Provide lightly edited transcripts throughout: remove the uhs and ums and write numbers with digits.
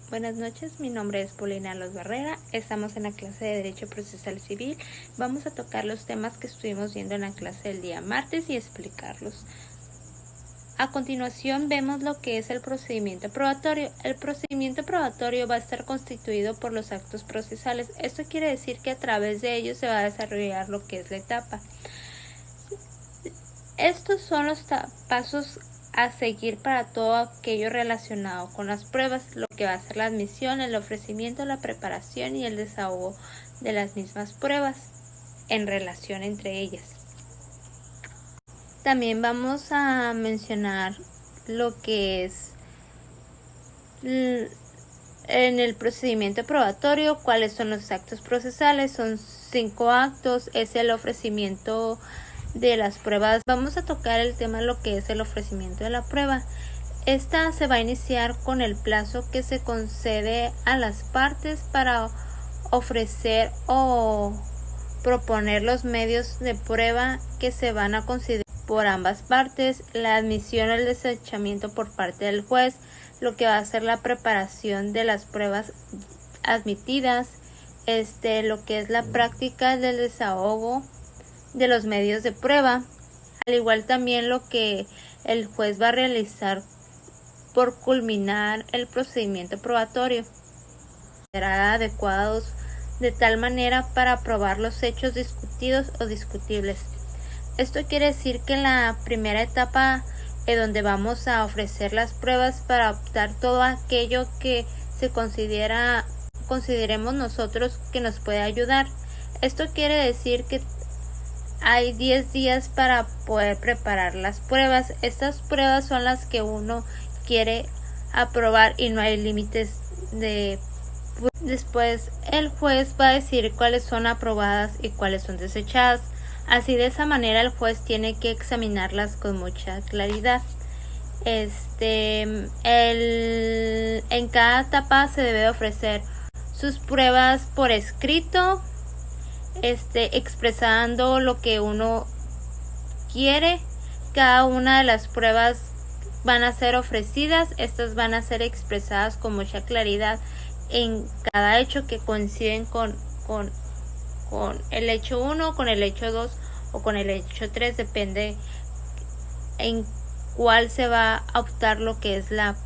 Buenas noches, mi nombre es Paulina Los Barrera, estamos en la clase de Derecho Procesal Civil. Vamos a tocar los temas que estuvimos viendo en la clase del día martes y explicarlos. A continuación vemos lo que es el procedimiento probatorio. El procedimiento probatorio va a estar constituido por los actos procesales. Esto quiere decir que a través de ellos se va a desarrollar lo que es la etapa. Estos son los pasos a seguir para todo aquello relacionado con las pruebas, lo que va a ser la admisión, el ofrecimiento, la preparación y el desahogo de las mismas pruebas en relación entre ellas. También vamos a mencionar lo que es en el procedimiento probatorio, cuáles son los actos procesales. Son 5 actos, es el ofrecimiento de las pruebas. Vamos a tocar el tema lo que es el ofrecimiento de la prueba. Esta se va a iniciar con el plazo que se concede a las partes para ofrecer o proponer los medios de prueba que se van a considerar por ambas partes, la admisión o el desechamiento por parte del juez, lo que va a ser la preparación de las pruebas admitidas, lo que es la práctica del desahogo de los medios de prueba, al igual también lo que el juez va a realizar por culminar el procedimiento probatorio. Serán adecuados de tal manera para probar los hechos discutidos o discutibles. Esto quiere decir que en la primera etapa donde vamos a ofrecer las pruebas para optar todo aquello que se consideremos nosotros que nos puede ayudar. Esto quiere decir que hay 10 días para poder preparar las pruebas. Estas pruebas son las que uno quiere aprobar y no hay límites de. Después el juez va a decir cuáles son aprobadas y cuáles son desechadas. Así de esa manera el juez tiene que examinarlas con mucha claridad. En cada etapa se debe ofrecer sus pruebas por escrito, expresando lo que uno quiere. Cada una de las pruebas van a ser ofrecidas, estas van a ser expresadas con mucha claridad en cada hecho que coinciden con el hecho 1, con el hecho 2 o con el hecho 3, depende en cuál se va a optar lo que es la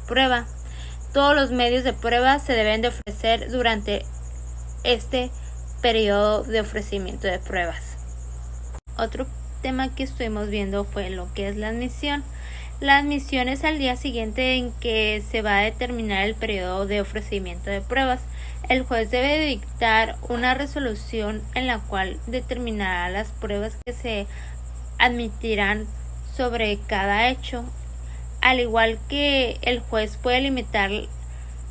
prueba. Todos los medios de prueba se deben de ofrecer durante este periodo de ofrecimiento de pruebas. Otro tema que estuvimos viendo fue lo que es la admisión. La admisión es al día siguiente en que se va a determinar el periodo de ofrecimiento de pruebas. El juez debe dictar una resolución en la cual determinará las pruebas que se admitirán sobre cada hecho. Al igual que el juez puede limitar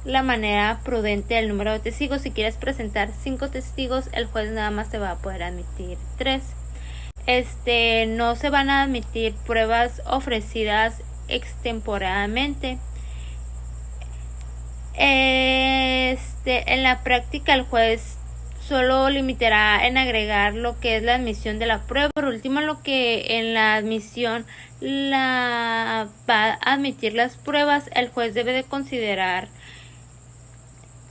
la manera prudente del número de testigos. Si quieres presentar 5 testigos, el juez nada más te va a poder admitir 3. No se van a admitir pruebas ofrecidas extemporáneamente. En la práctica el juez solo limitará en agregar lo que es la admisión de la prueba. Por último, lo que en la admisión va a admitir las pruebas, el juez debe de considerar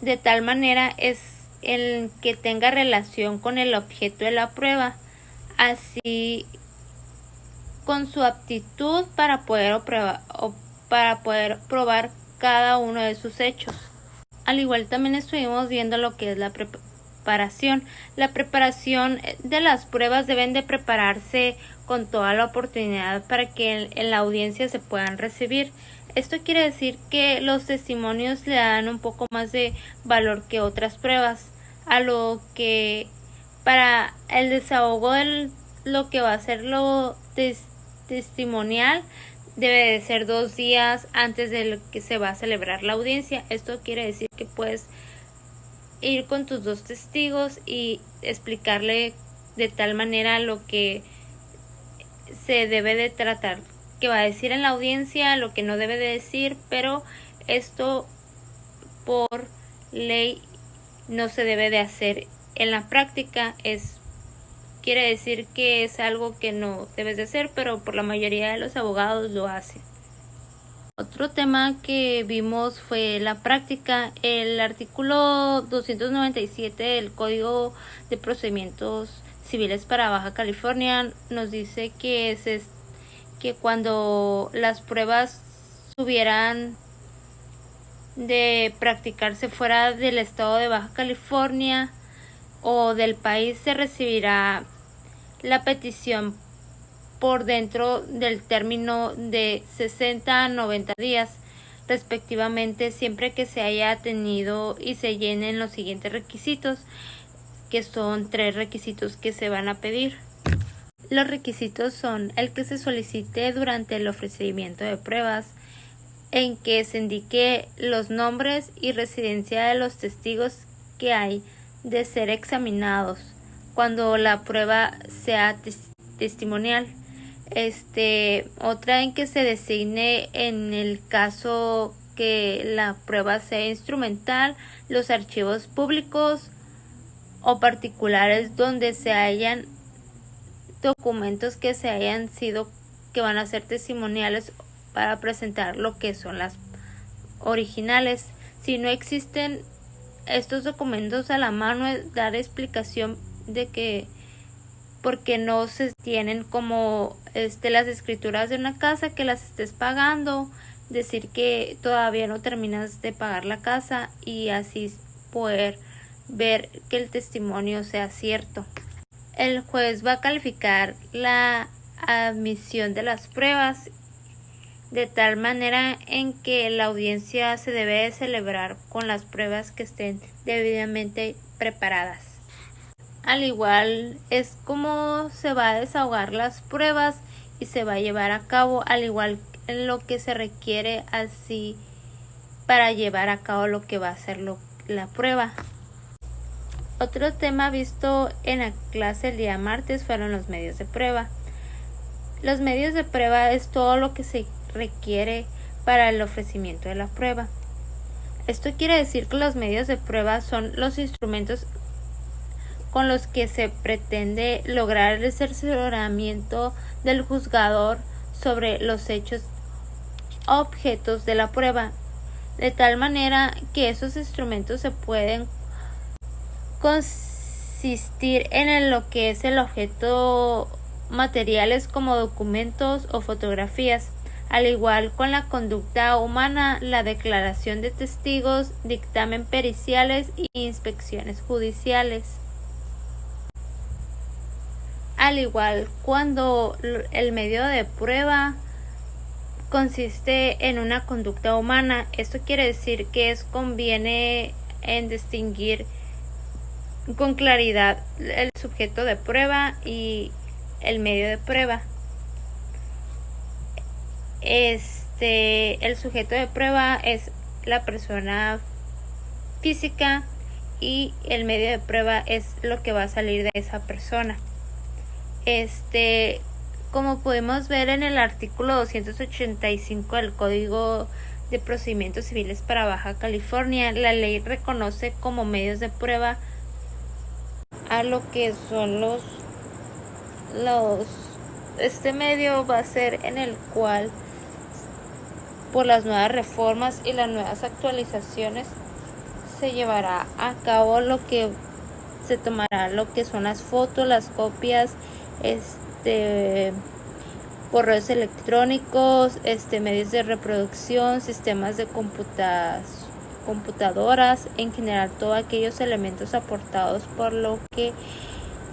de tal manera es el que tenga relación con el objeto de la prueba, así con su aptitud para poder probar cada uno de sus hechos. Al igual también estuvimos viendo lo que es la preparación. La preparación de las pruebas deben de prepararse con toda la oportunidad para que en la audiencia se puedan recibir. Esto quiere decir que los testimonios le dan un poco más de valor que otras pruebas, a lo que para el desahogo de lo que va a ser lo testimonial debe de ser 2 días antes de lo que se va a celebrar la audiencia. Esto quiere decir que puedes ir con tus 2 testigos y explicarle de tal manera lo que se debe de tratar, que va a decir en la audiencia, lo que no debe de decir, pero esto por ley no se debe de hacer en la práctica. Quiere decir que es algo que no debes de hacer, pero por la mayoría de los abogados lo hacen. Otro tema que vimos fue la práctica. El artículo 297 del Código de Procedimientos Civiles para Baja California nos dice que cuando las pruebas tuvieran de practicarse fuera del estado de Baja California o del país, se recibirá la petición por dentro del término de 60 a 90 días respectivamente, siempre que se haya tenido y se llenen los siguientes requisitos, que son 3 requisitos que se van a pedir. Los requisitos son el que se solicite durante el ofrecimiento de pruebas, en que se indique los nombres y residencia de los testigos que hay de ser examinados cuando la prueba sea testimonial. Otra, en que se designe, en el caso que la prueba sea instrumental, los archivos públicos o particulares donde se hayan documentos que van a ser testimoniales para presentar lo que son las originales. Si no existen estos documentos a la mano, dar explicación de que porque no se tienen, como las escrituras de una casa que las estés pagando, decir que todavía no terminas de pagar la casa y así poder ver que el testimonio sea cierto. El juez va a calificar la admisión de las pruebas de tal manera en que la audiencia se debe de celebrar con las pruebas que estén debidamente preparadas. Al igual es como se va a desahogar las pruebas y se va a llevar a cabo, al igual en lo que se requiere así para llevar a cabo lo que va a ser la prueba. Otro tema visto en la clase el día martes fueron los medios de prueba. Los medios de prueba es todo lo que se requiere para el ofrecimiento de la prueba. Esto quiere decir que los medios de prueba son los instrumentos con los que se pretende lograr el cercioramiento del juzgador sobre los hechos objetos de la prueba, de tal manera que esos instrumentos se pueden consistir en lo que es el objeto materiales como documentos o fotografías, al igual con la conducta humana, la declaración de testigos, dictamen periciales y inspecciones judiciales. Al igual, cuando el medio de prueba consiste en una conducta humana, esto quiere decir que conviene en distinguir con claridad el sujeto de prueba y el medio de prueba. El sujeto de prueba es la persona física y el medio de prueba es lo que va a salir de esa persona. Como podemos ver en el artículo 285 del Código de Procedimientos Civiles para Baja California, la ley reconoce como medios de prueba a lo que son este medio va a ser en el cual, por las nuevas reformas y las nuevas actualizaciones, se llevará a cabo se tomará lo que son las fotos, las copias, correos electrónicos, medios de reproducción, sistemas de computadoras, en general todos aquellos elementos aportados por lo que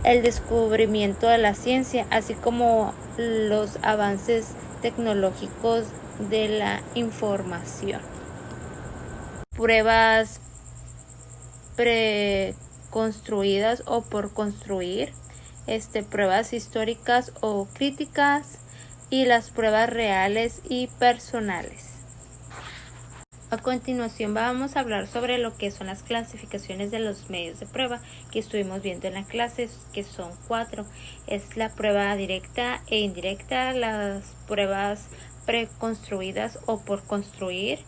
el descubrimiento de la ciencia, así como los avances tecnológicos de la información. Pruebas preconstruidas o por construir, pruebas históricas o críticas y las pruebas reales y personales. A continuación vamos a hablar sobre lo que son las clasificaciones de los medios de prueba que estuvimos viendo en la clase, que son 4. Es la prueba directa e indirecta, las pruebas preconstruidas o por construir,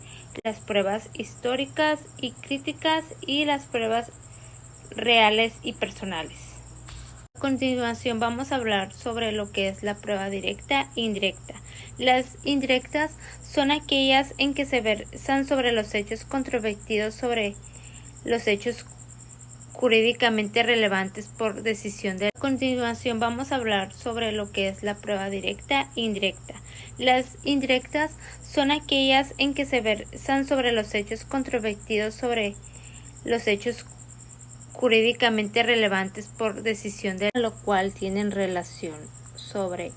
las pruebas históricas y críticas y las pruebas reales y personales. A continuación vamos a hablar sobre lo que es la prueba directa e indirecta. Las indirectas son aquellas en que se versan sobre los hechos controvertidos sobre los hechos jurídicamente relevantes por decisión de... A continuación vamos a hablar sobre lo que es la prueba directa e indirecta. Las indirectas son aquellas en que se versan sobre los hechos controvertidos sobre los hechos jurídicamente relevantes por decisión de lo cual tienen relación sobre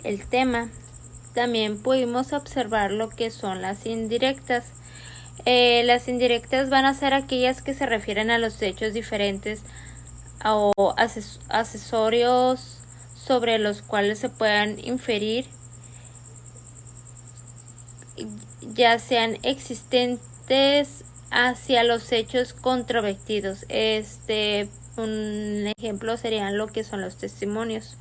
el tema. También pudimos observar lo que son las indirectas. Las indirectas van a ser aquellas que se refieren a los hechos diferentes o accesorios sobre los cuales se puedan inferir, ya sean existentes hacia los hechos controvertidos. Un ejemplo serían lo que son los testimonios.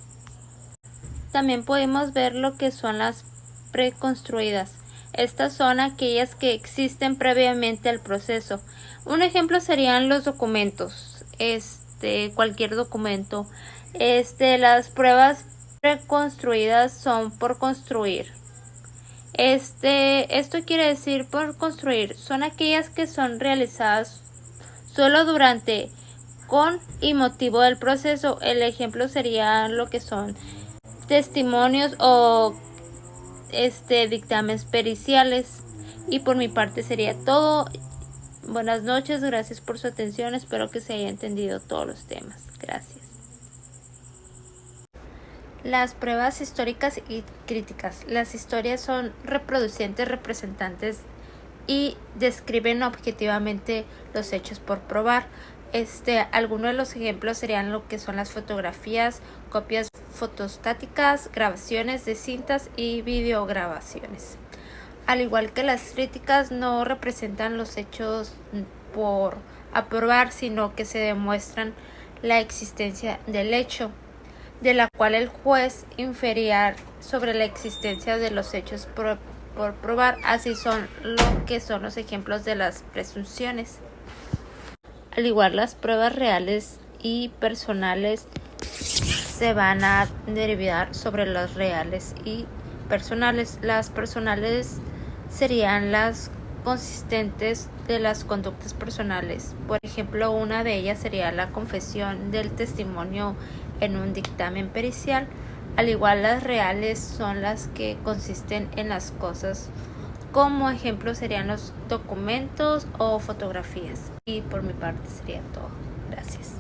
También podemos ver lo que son las preconstruidas. Estas son aquellas que existen previamente al proceso. Un ejemplo serían los documentos, cualquier documento. Las pruebas preconstruidas son por construir. Esto quiere decir por construir, son aquellas que son realizadas solo durante, con y motivo del proceso. El ejemplo sería lo que son testimonios o dictámenes periciales. Y por mi parte sería todo. Buenas noches, gracias por su atención, espero que se haya entendido todos los temas. Gracias. Las pruebas históricas y críticas. Las historias son reproducientes, representantes y describen objetivamente los hechos por probar. Algunos de los ejemplos serían lo que son las fotografías, copias fotostáticas, grabaciones de cintas y videograbaciones. Al igual que las críticas, no representan los hechos por aprobar, sino que se demuestran la existencia del hecho, de la cual el juez infería sobre la existencia de los hechos por probar. Así son lo que son los ejemplos de las presunciones. Al igual, las pruebas reales y personales se van a derivar sobre las reales y personales. Las personales serían las consistentes de las conductas personales. Por ejemplo, una de ellas sería la confesión del testimonio en un dictamen pericial. Al igual, las reales son las que consisten en las cosas. Como ejemplo serían los documentos o fotografías. Y por mi parte sería todo. Gracias.